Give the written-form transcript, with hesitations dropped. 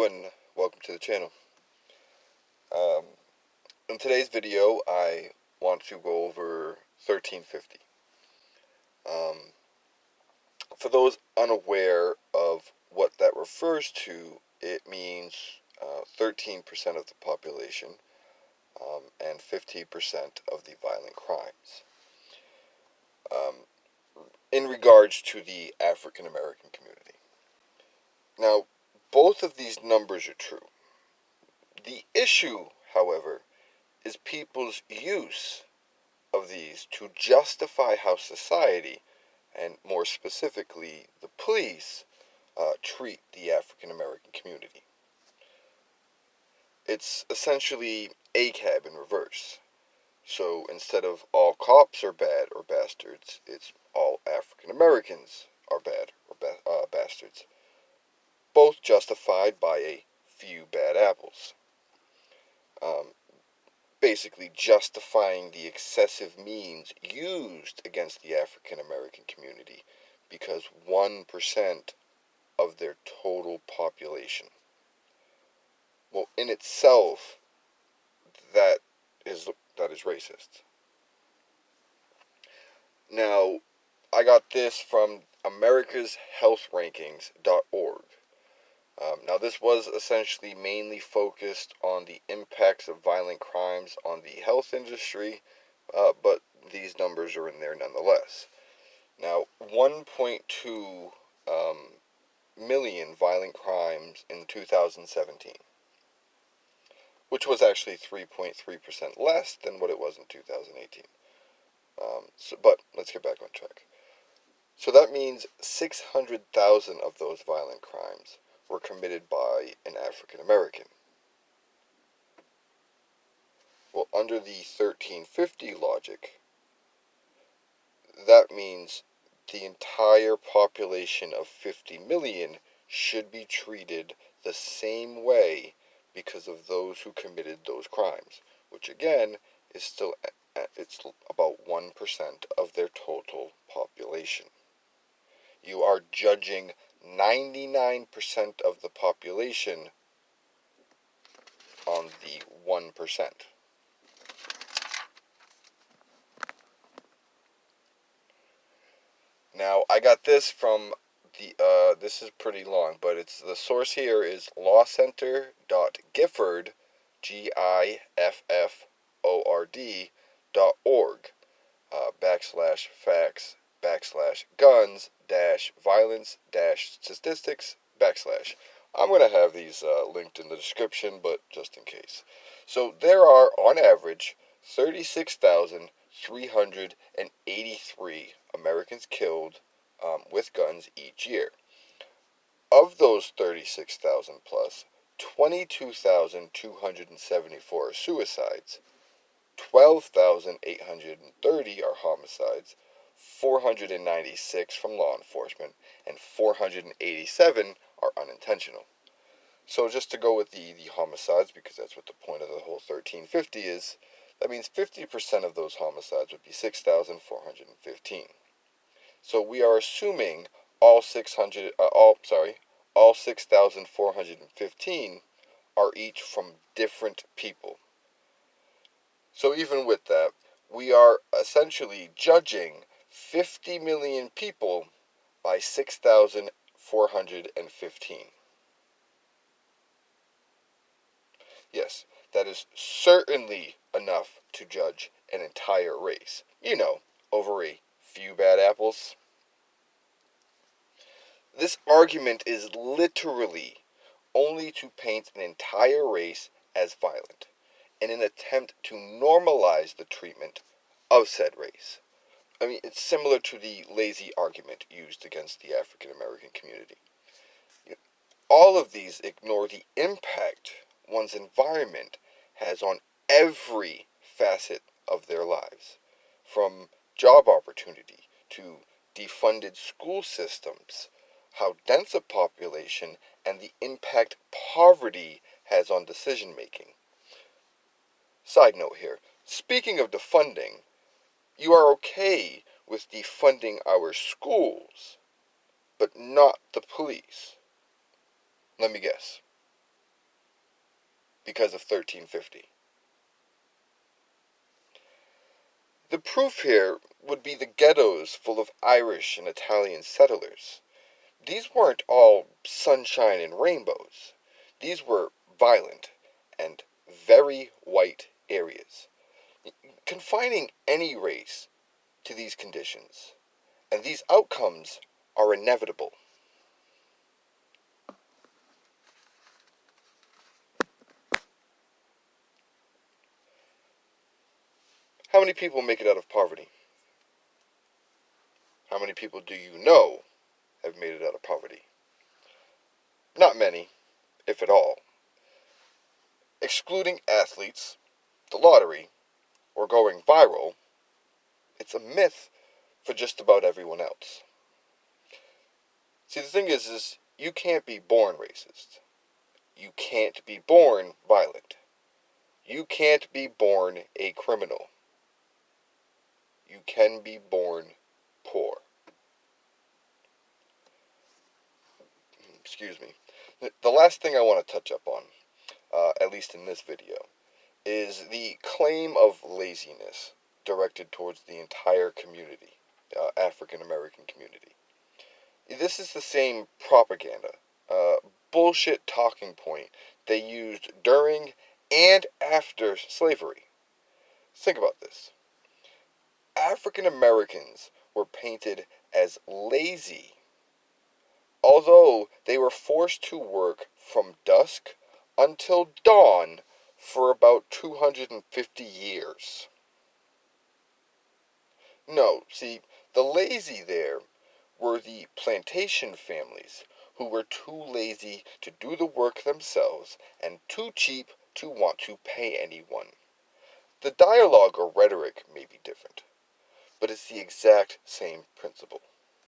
Hello and welcome to the channel. Um, in today's video, I want to go over 1350. Um, for those unaware of what that refers to, it means 13% of the population and 50% of the violent crimes. In regards to the African American community. Now, both of these numbers are true. The issue, however, is people's use of these to justify how society, and more specifically the police, treat the African American community. It's essentially ACAB in reverse. So instead of all cops are bad or bastards, it's all African Americans are bad or bastards. Both justified by a few bad apples. Um, Basically justifying the excessive means used against the African American community because 1% of their total population. Well, in itself, that is racist. Now, I got this from americashealthrankings.org. Now, this was essentially mainly focused on the impacts of violent crimes on the health industry, but these numbers are in there nonetheless. Now, 1.2 million violent crimes in 2017, which was actually 3.3% less than what it was in 2018. But let's get back on track. So that means 600,000 of those violent crimes were committed by an African American. Well, under the 1350 logic, that means the entire population of 50 million should be treated the same way because of those who committed those crimes, which again is still it's about 1% of their total population. You are judging 99% of the population on the 1%. Now, I got this from this is pretty long, but the source here is lawcenter.gifford, GIFFORD.org, /facts/guns-violence-statistics /. I'm going to have these linked in the description, but just in case. So there are, on average, 36,383 Americans killed with guns each year. Of those 36,000 plus, 22,274 are suicides, 12,830 are homicides, 496 from law enforcement, and 487 are unintentional. So just to go with the homicides, because that's what the point of the whole 1350 is, that means 50% of those homicides would be 6,415. So we are assuming all 6,415 are each from different people. So even with that, we are essentially judging 50 million people by 6,415. Yes, that is certainly enough to judge an entire race. Over a few bad apples. This argument is literally only to paint an entire race as violent, in an attempt to normalize the treatment of said race. I mean, it's similar to the lazy argument used against the African American community. All of these ignore the impact one's environment has on every facet of their lives, from job opportunity to defunded school systems, how dense a population, and the impact poverty has on decision making. Side note here, speaking of defunding, you are okay with defunding our schools, but not the police. Let me guess. because of 1350. The proof here would be the ghettos full of Irish and Italian settlers. These weren't all sunshine and rainbows. These were violent and very white areas. Confining any race to these conditions, and these outcomes are inevitable. How many people make it out of poverty? How many people do you know have made it out of poverty? Not many, if at all. Excluding athletes, the lottery, or going viral, it's a myth for just about everyone else. See, the thing is you can't be born racist. You can't be born violent. You can't be born a criminal. You can be born poor. Excuse me. The last thing I want to touch up on, at least in this video, is the claim of laziness directed towards the entire community, African American community. This is the same propaganda, bullshit talking point they used during and after slavery. Think about this. African Americans were painted as lazy, although they were forced to work from dusk until dawn for about 250 years. No, see, the lazy there were the plantation families who were too lazy to do the work themselves and too cheap to want to pay anyone. The dialogue or rhetoric may be different, but it's the exact same principle.